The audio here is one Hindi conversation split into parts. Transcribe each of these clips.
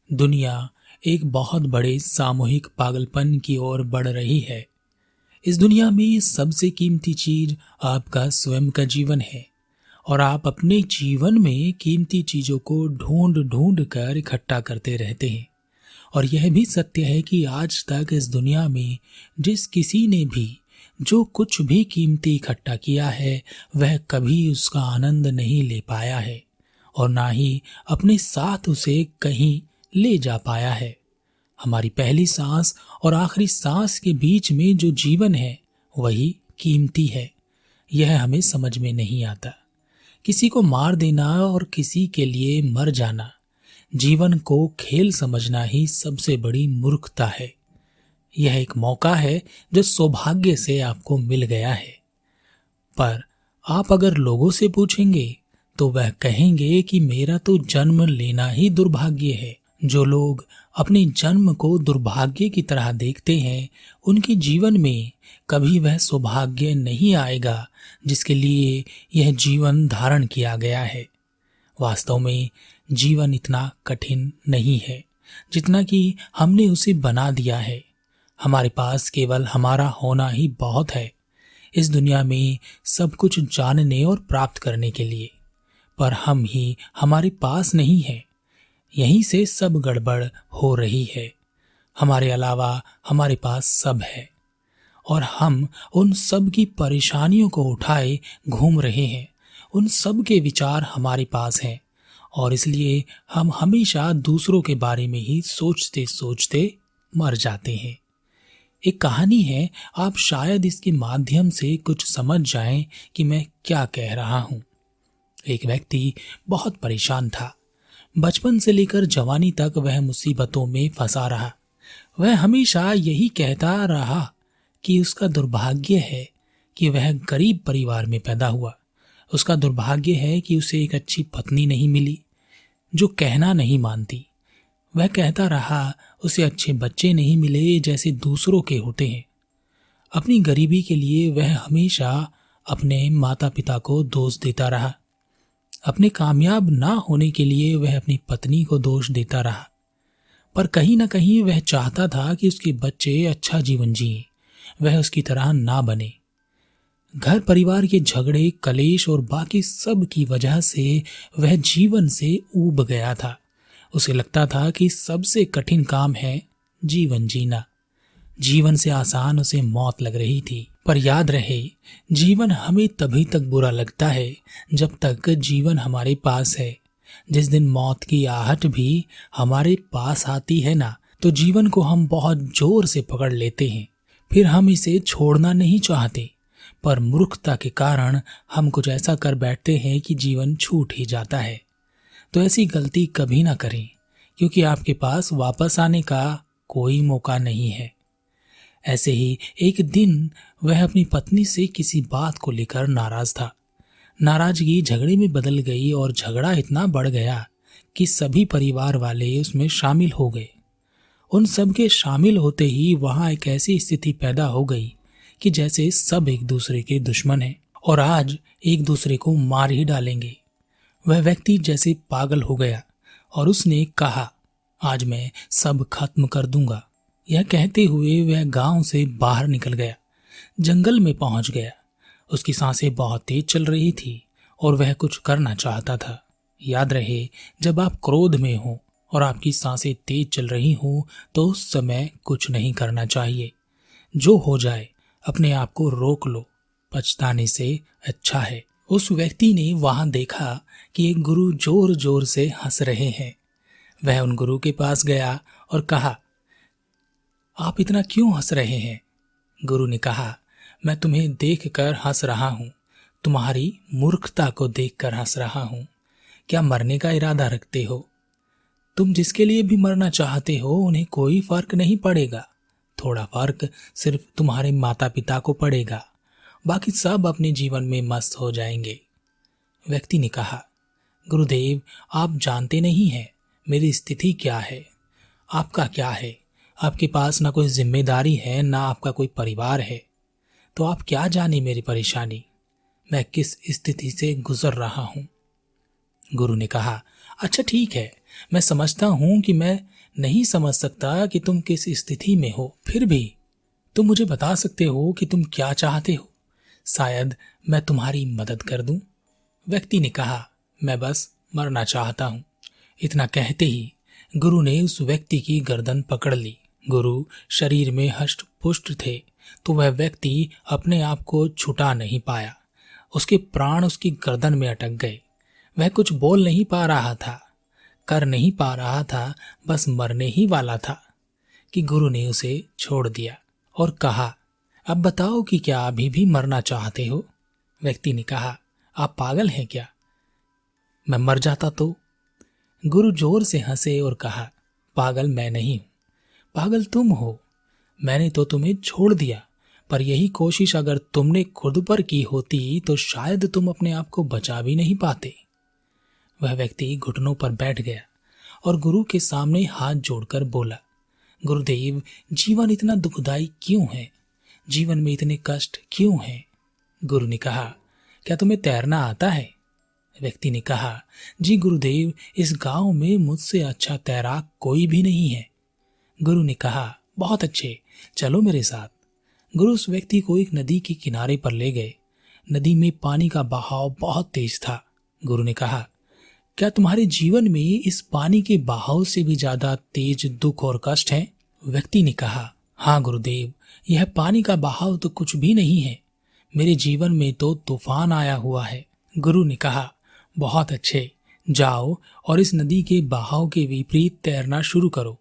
दुनिया एक बहुत बड़े सामूहिक पागलपन की ओर बढ़ रही है। इस दुनिया में सबसे कीमती चीज आपका स्वयं का जीवन है और आप अपने जीवन में कीमती चीजों को ढूंढ ढूंढ कर इकट्ठा करते रहते हैं। और यह भी सत्य है कि आज तक इस दुनिया में जिस किसी ने भी जो कुछ भी कीमती इकट्ठा किया है, वह कभी उसका आनंद नहीं ले पाया है और ना ही अपने साथ उसे कहीं ले जा पाया है। हमारी पहली सांस और आखिरी सांस के बीच में जो जीवन है वही कीमती है। यह हमें समझ में नहीं आता। किसी को मार देना और किसी के लिए मर जाना, जीवन को खेल समझना ही सबसे बड़ी मूर्खता है। यह एक मौका है जो सौभाग्य से आपको मिल गया है। पर आप अगर लोगों से पूछेंगे तो वह कहेंगे कि मेरा तो जन्म लेना ही दुर्भाग्य है। जो लोग अपने जन्म को दुर्भाग्य की तरह देखते हैं, उनके जीवन में कभी वह सौभाग्य नहीं आएगा जिसके लिए यह जीवन धारण किया गया है। वास्तव में जीवन इतना कठिन नहीं है जितना कि हमने उसे बना दिया है। हमारे पास केवल हमारा होना ही बहुत है इस दुनिया में सब कुछ जानने और प्राप्त करने के लिए, पर हम ही हमारे पास नहीं है। यहीं से सब गड़बड़ हो रही है। हमारे अलावा हमारे पास सब है और हम उन सब की परेशानियों को उठाए घूम रहे हैं। उन सब के विचार हमारे पास हैं और इसलिए हम हमेशा दूसरों के बारे में ही सोचते सोचते मर जाते हैं। एक कहानी है, आप शायद इसके माध्यम से कुछ समझ जाएं कि मैं क्या कह रहा हूं। एक व्यक्ति बहुत परेशान था। बचपन से लेकर जवानी तक वह मुसीबतों में फंसा रहा। वह हमेशा यही कहता रहा कि उसका दुर्भाग्य है कि वह गरीब परिवार में पैदा हुआ। उसका दुर्भाग्य है कि उसे एक अच्छी पत्नी नहीं मिली जो कहना नहीं मानती। वह कहता रहा उसे अच्छे बच्चे नहीं मिले जैसे दूसरों के होते हैं। अपनी गरीबी के लिए वह हमेशा अपने माता पिता को दोष देता रहा। अपने कामयाब ना होने के लिए वह अपनी पत्नी को दोष देता रहा। पर कहीं ना कहीं वह चाहता था कि उसके बच्चे अच्छा जीवन जिए, वह उसकी तरह ना बने। घर परिवार के झगड़े, कलेश और बाकी सब की वजह से वह जीवन से ऊब गया था। उसे लगता था कि सबसे कठिन काम है जीवन जीना। जीवन से आसान उसे मौत लग रही थी। पर याद रहे, जीवन हमें तभी तक बुरा लगता है जब तक जीवन हमारे पास है। जिस दिन मौत की आहट भी हमारे पास आती है ना, तो जीवन को हम बहुत जोर से पकड़ लेते हैं। फिर हम इसे छोड़ना नहीं चाहते, पर मूर्खता के कारण हम कुछ ऐसा कर बैठते हैं कि जीवन छूट ही जाता है। तो ऐसी गलती कभी ना करें, क्योंकि आपके पास वापस आने का कोई मौका नहीं है। ऐसे ही एक दिन वह अपनी पत्नी से किसी बात को लेकर नाराज था। नाराजगी झगड़े में बदल गई और झगड़ा इतना बढ़ गया कि सभी परिवार वाले उसमें शामिल हो गए। उन सब के शामिल होते ही वहां एक ऐसी स्थिति पैदा हो गई कि जैसे सब एक दूसरे के दुश्मन हैं और आज एक दूसरे को मार ही डालेंगे। वह व्यक्ति जैसे पागल हो गया और उसने कहा, आज मैं सब खत्म कर दूंगा। यह कहते हुए वह गांव से बाहर निकल गया, जंगल में पहुंच गया। उसकी सांसें बहुत तेज चल रही थी और वह कुछ करना चाहता था। याद रहे, जब आप क्रोध में हो और आपकी सांसें तेज चल रही हो तो उस समय कुछ नहीं करना चाहिए। जो हो जाए अपने आप को रोक लो, पछताने से अच्छा है। उस व्यक्ति ने वहां देखा कि एक गुरु जोर जोर से हंस रहे हैं। वह उन गुरु के पास गया और कहा, आप इतना क्यों हंस रहे हैं? गुरु ने कहा, मैं तुम्हें देखकर हंस रहा हूं, तुम्हारी मूर्खता को देखकर हंस रहा हूं। क्या मरने का इरादा रखते हो? तुम जिसके लिए भी मरना चाहते हो उन्हें कोई फर्क नहीं पड़ेगा। थोड़ा फर्क सिर्फ तुम्हारे माता पिता को पड़ेगा, बाकी सब अपने जीवन में मस्त हो जाएंगे। व्यक्ति ने कहा, गुरुदेव, आप जानते नहीं हैं मेरी स्थिति क्या है। आपका क्या है? आपके पास ना कोई जिम्मेदारी है, ना आपका कोई परिवार है, तो आप क्या जाने मेरी परेशानी, मैं किस स्थिति से गुजर रहा हूं। गुरु ने कहा, अच्छा ठीक है, मैं समझता हूं कि मैं नहीं समझ सकता कि तुम किस स्थिति में हो, फिर भी तुम मुझे बता सकते हो कि तुम क्या चाहते हो। शायद मैं तुम्हारी मदद कर दूं। व्यक्ति ने कहा, मैं बस मरना चाहता हूं। इतना कहते ही गुरु ने उस व्यक्ति की गर्दन पकड़ ली। गुरु शरीर में हष्ट पुष्ट थे, तो वह व्यक्ति अपने आप को छुटा नहीं पाया। उसके प्राण उसकी गर्दन में अटक गए। वह कुछ बोल नहीं पा रहा था, कर नहीं पा रहा था, बस मरने ही वाला था कि गुरु ने उसे छोड़ दिया और कहा, अब बताओ कि क्या अभी भी मरना चाहते हो। व्यक्ति ने कहा, आप पागल हैं क्या? मैं मर जाता तो? गुरु जोर से हंसे और कहा, पागल मैं नहीं हूं, पागल तुम हो। मैंने तो तुम्हें छोड़ दिया, पर यही कोशिश अगर तुमने खुद पर की होती तो शायद तुम अपने आप को बचा भी नहीं पाते। वह व्यक्ति घुटनों पर बैठ गया और गुरु के सामने हाथ जोड़कर बोला, गुरुदेव, जीवन इतना दुखदाई क्यों है? जीवन में इतने कष्ट क्यों हैं? गुरु ने कहा, क्या तुम्हें तैरना आता है? व्यक्ति ने कहा, जी गुरुदेव, इस गांव में मुझसे अच्छा तैराक कोई भी नहीं है। गुरु ने कहा, बहुत अच्छे, चलो मेरे साथ। गुरु उस व्यक्ति को एक नदी के किनारे पर ले गए। नदी में पानी का बहाव बहुत तेज था। गुरु ने कहा, क्या तुम्हारे जीवन में इस पानी के बहाव से भी ज्यादा तेज दुख और कष्ट है? व्यक्ति ने कहा, हाँ गुरुदेव, यह पानी का बहाव तो कुछ भी नहीं है। मेरे जीवन में तो तूफान आया हुआ है। गुरु ने कहा, बहुत अच्छे, जाओ और इस नदी के बहाव के विपरीत तैरना शुरू करो।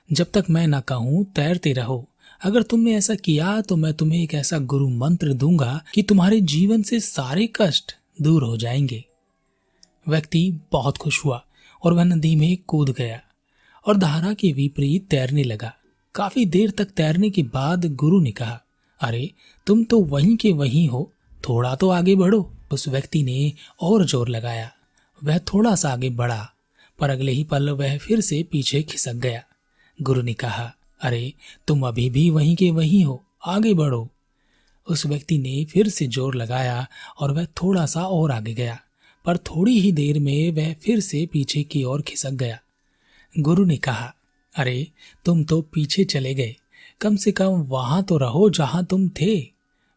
जब तक मैं न कहूं तैरते रहो। अगर तुमने ऐसा किया तो मैं तुम्हें एक ऐसा गुरु मंत्र दूंगा कि तुम्हारे जीवन से सारे कष्ट दूर हो जाएंगे। व्यक्ति बहुत खुश हुआ और वह नदी में कूद गया और धारा के विपरीत तैरने लगा। काफी देर तक तैरने के बाद गुरु ने कहा, अरे तुम तो वहीं के वहीं हो, थोड़ा तो आगे बढ़ो। उस व्यक्ति ने और जोर लगाया। वह थोड़ा सा आगे बढ़ा, पर अगले ही पल वह फिर से पीछे खिसक गया। गुरु ने कहा, अरे तुम अभी भी वहीं के वहीं हो, आगे बढ़ो। उस व्यक्ति ने फिर से जोर लगाया और वह थोड़ा सा और आगे गया, पर थोड़ी ही देर में वह फिर से पीछे की ओर खिसक गया। गुरु ने कहा, अरे तुम तो पीछे चले गए, कम से कम वहां तो रहो जहां तुम थे।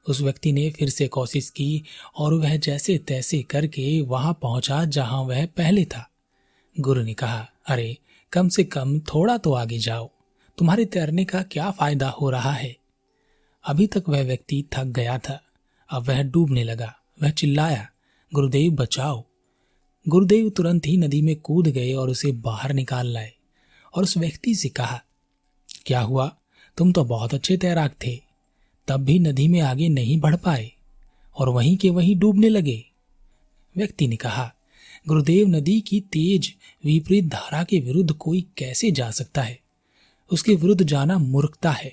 उस व्यक्ति ने फिर से कोशिश की और वह जैसे तैसे करके वहां पहुंचा जहां वह पहले था। गुरु ने कहा, अरे कम से कम थोड़ा तो आगे जाओ, तुम्हारे तैरने का क्या फायदा हो रहा है? अभी तक वह व्यक्ति थक गया था, अब वह डूबने लगा। वह चिल्लाया, गुरुदेव बचाओ। गुरुदेव तुरंत ही नदी में कूद गए और उसे बाहर निकाल लाए और उस व्यक्ति से कहा, क्या हुआ? तुम तो बहुत अच्छे तैराक थे, तब भी नदी में आगे नहीं बढ़ पाए और वहीं के वहीं डूबने लगे। व्यक्ति ने कहा, गुरुदेव, नदी की तेज विपरीत धारा के विरुद्ध कोई कैसे जा सकता है? उसके विरुद्ध जाना मूर्खता है।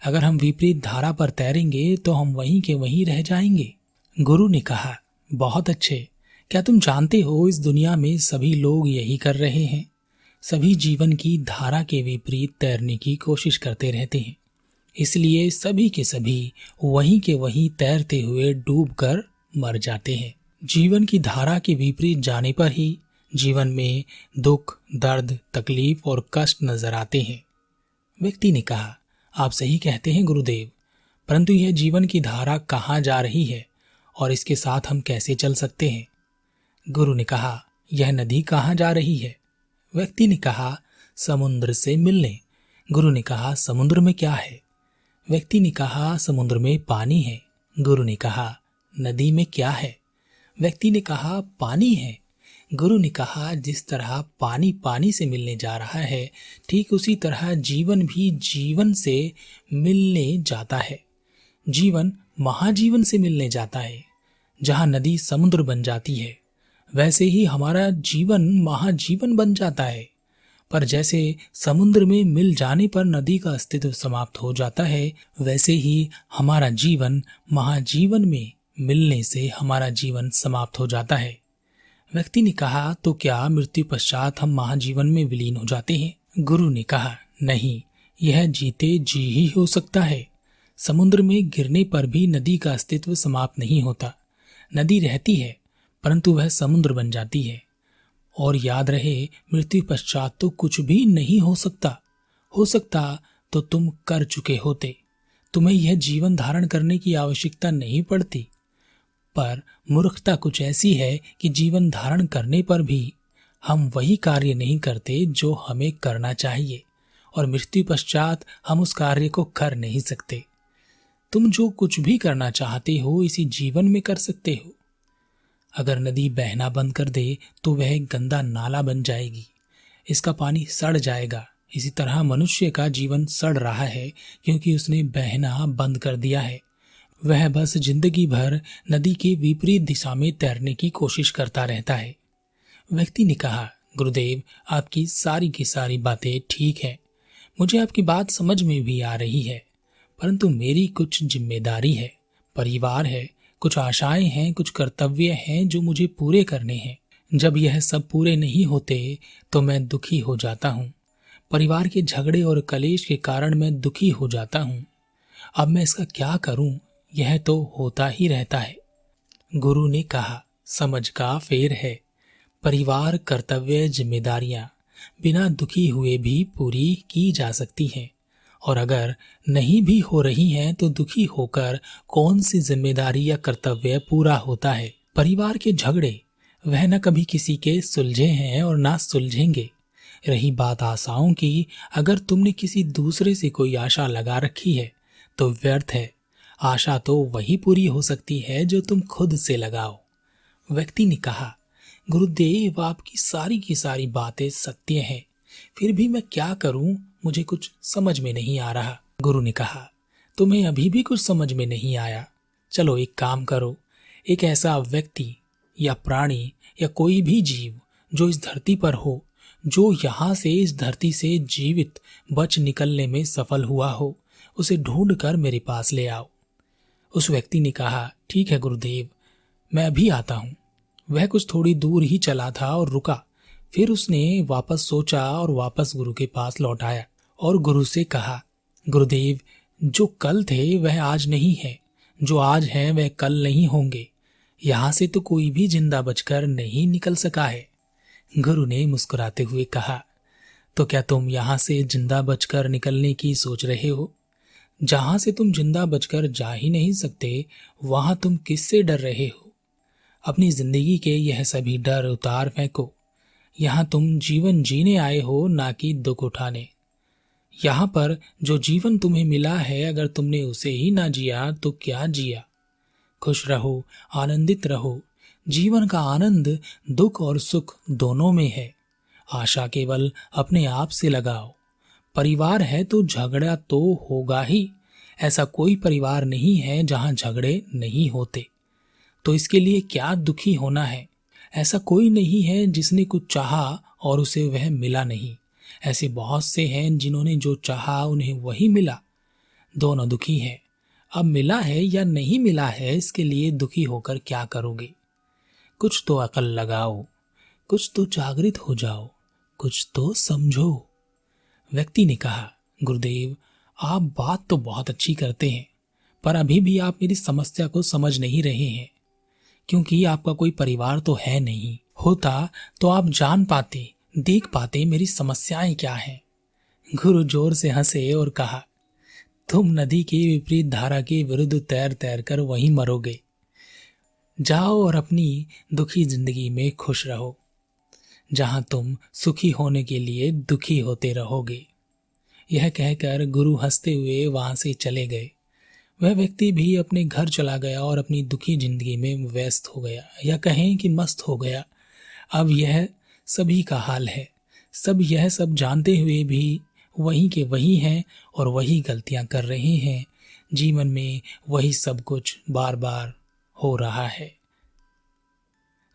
अगर हम विपरीत धारा पर तैरेंगे तो हम वहीं के वहीं रह जाएंगे। गुरु ने कहा, बहुत अच्छे, क्या तुम जानते हो इस दुनिया में सभी लोग यही कर रहे हैं। सभी जीवन की धारा के विपरीत तैरने की कोशिश करते रहते हैं, इसलिए सभी के सभी वहीं के वहीं तैरते हुए डूबकर मर जाते हैं। जीवन की धारा के विपरीत जाने पर ही जीवन में दुख, दर्द, तकलीफ और कष्ट नजर आते हैं। व्यक्ति ने कहा, आप सही कहते हैं गुरुदेव, परंतु यह जीवन की धारा कहाँ जा रही है और इसके साथ हम कैसे चल सकते हैं? गुरु ने कहा, यह नदी कहाँ जा रही है? व्यक्ति ने कहा, समुद्र से मिलने। गुरु ने कहा, समुद्र में क्या है? व्यक्ति ने कहा, समुद्र में पानी है। गुरु ने कहा, नदी में क्या है? व्यक्ति ने कहा, पानी है। गुरु ने कहा, जिस तरह पानी पानी से मिलने जा रहा है, ठीक उसी तरह जीवन भी जीवन से मिलने जाता है। जीवन महाजीवन से मिलने जाता है। जहाँ नदी समुद्र बन जाती है, वैसे ही हमारा जीवन महाजीवन बन जाता है। पर जैसे समुद्र में मिल जाने पर नदी का अस्तित्व समाप्त हो जाता है, वैसे ही हमारा जीवन महाजीवन में मिलने से हमारा जीवन समाप्त हो जाता है। व्यक्ति ने कहा, तो क्या मृत्यु पश्चात हम महाजीवन में विलीन हो जाते हैं? गुरु ने कहा, नहीं, यह जीते जी ही हो सकता है। समुद्र में गिरने पर भी नदी का अस्तित्व समाप्त नहीं होता। नदी रहती है, परंतु वह समुद्र बन जाती है और याद रहे, मृत्यु पश्चात तो कुछ भी नहीं हो सकता। हो सकता तो तुम कर चुके होते, तुम्हें यह जीवन धारण करने की आवश्यकता नहीं पड़ती। पर मूर्खता कुछ ऐसी है कि जीवन धारण करने पर भी हम वही कार्य नहीं करते जो हमें करना चाहिए, और मृत्यु पश्चात हम उस कार्य को कर नहीं सकते। तुम जो कुछ भी करना चाहते हो इसी जीवन में कर सकते हो। अगर नदी बहना बंद कर दे तो वह एक गंदा नाला बन जाएगी, इसका पानी सड़ जाएगा। इसी तरह मनुष्य का जीवन सड़ रहा है क्योंकि उसने बहना बंद कर दिया है। वह बस जिंदगी भर नदी के विपरीत दिशा में तैरने की कोशिश करता रहता है। व्यक्ति ने कहा, गुरुदेव, आपकी सारी की सारी बातें ठीक है, मुझे आपकी बात समझ में भी आ रही है, परंतु मेरी कुछ जिम्मेदारी है, परिवार है, कुछ आशाएं हैं, कुछ कर्तव्य हैं जो मुझे पूरे करने हैं। जब यह सब पूरे नहीं होते तो मैं दुखी हो जाता हूँ। परिवार के झगड़े और कलेश के कारण मैं दुखी हो जाता हूँ। अब मैं इसका क्या करूँ? यह तो होता ही रहता है। गुरु ने कहा, समझ का फेर है। परिवार, कर्तव्य, जिम्मेदारियां बिना दुखी हुए भी पूरी की जा सकती हैं, और अगर नहीं भी हो रही हैं तो दुखी होकर कौन सी जिम्मेदारी या कर्तव्य पूरा होता है? परिवार के झगड़े, वह न कभी किसी के सुलझे हैं और ना सुलझेंगे। रही बात आशाओं की, अगर तुमने किसी दूसरे से कोई आशा लगा रखी है तो व्यर्थ है। आशा तो वही पूरी हो सकती है जो तुम खुद से लगाओ। व्यक्ति ने कहा, गुरुदेव, आपकी सारी की सारी बातें सत्य हैं, फिर भी मैं क्या करूं? मुझे कुछ समझ में नहीं आ रहा। गुरु ने कहा, तुम्हें अभी भी कुछ समझ में नहीं आया? चलो एक काम करो, एक ऐसा व्यक्ति या प्राणी या कोई भी जीव जो इस धरती पर हो, जो यहाँ से इस धरती से जीवित बच निकलने में सफल हुआ हो, उसे ढूंढ कर मेरे पास ले आओ। उस व्यक्ति ने कहा, ठीक है गुरुदेव, मैं अभी आता हूँ। वह कुछ थोड़ी दूर ही चला था और रुका। फिर उसने वापस सोचा और वापस गुरु के पास लौट आया और गुरु से कहा, गुरुदेव, जो कल थे वह आज नहीं है, जो आज हैं वह कल नहीं होंगे। यहाँ से तो कोई भी जिंदा बचकर नहीं निकल सका है। गुरु ने मुस्कुराते हुए कहा, तो क्या तुम यहाँ से जिंदा बचकर निकलने की सोच रहे हो? जहां से तुम जिंदा बचकर जा ही नहीं सकते, वहां तुम किससे डर रहे हो? अपनी जिंदगी के यह सभी डर उतार फेंको। यहाँ तुम जीवन जीने आए हो, ना कि दुख उठाने। यहाँ पर जो जीवन तुम्हें मिला है, अगर तुमने उसे ही ना जिया तो क्या जिया? खुश रहो, आनंदित रहो। जीवन का आनंद दुख और सुख दोनों में है। आशा केवल अपने आप से लगाओ। परिवार है तो झगड़ा तो होगा ही। ऐसा कोई परिवार नहीं है जहां झगड़े नहीं होते, तो इसके लिए क्या दुखी होना है? ऐसा कोई नहीं है जिसने कुछ चाहा और उसे वह मिला नहीं। ऐसे बहुत से हैं जिन्होंने जो चाहा उन्हें वही मिला। दोनों दुखी हैं। अब मिला है या नहीं मिला है, इसके लिए दुखी होकर क्या करोगे? कुछ तो अकल लगाओ, कुछ तो जागृत हो जाओ, कुछ तो समझो। व्यक्ति ने कहा, गुरुदेव, आप बात तो बहुत अच्छी करते हैं, पर अभी भी आप मेरी समस्या को समझ नहीं रहे हैं, क्योंकि आपका कोई परिवार तो है नहीं। होता तो आप जान पाते, देख पाते मेरी समस्याएं क्या हैं। गुरु जोर से हंसे और कहा, तुम नदी की विपरीत धारा के विरुद्ध तैर तैर कर वहीं मरोगे। जाओ और अपनी दुखी जिंदगी में खुश रहो, जहां तुम सुखी होने के लिए दुखी होते रहोगे। यह कहकर गुरु हंसते हुए वहां से चले गए। वह व्यक्ति भी अपने घर चला गया और अपनी दुखी जिंदगी में व्यस्त हो गया, या कहें कि मस्त हो गया। अब यह सभी का हाल है। सब यह सब जानते हुए भी वहीं के वही हैं और वही गलतियां कर रहे हैं। जीवन में वही सब कुछ बार बार हो रहा है।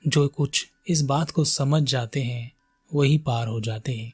जो कुछ इस बात को समझ जाते हैं वही पार हो जाते हैं।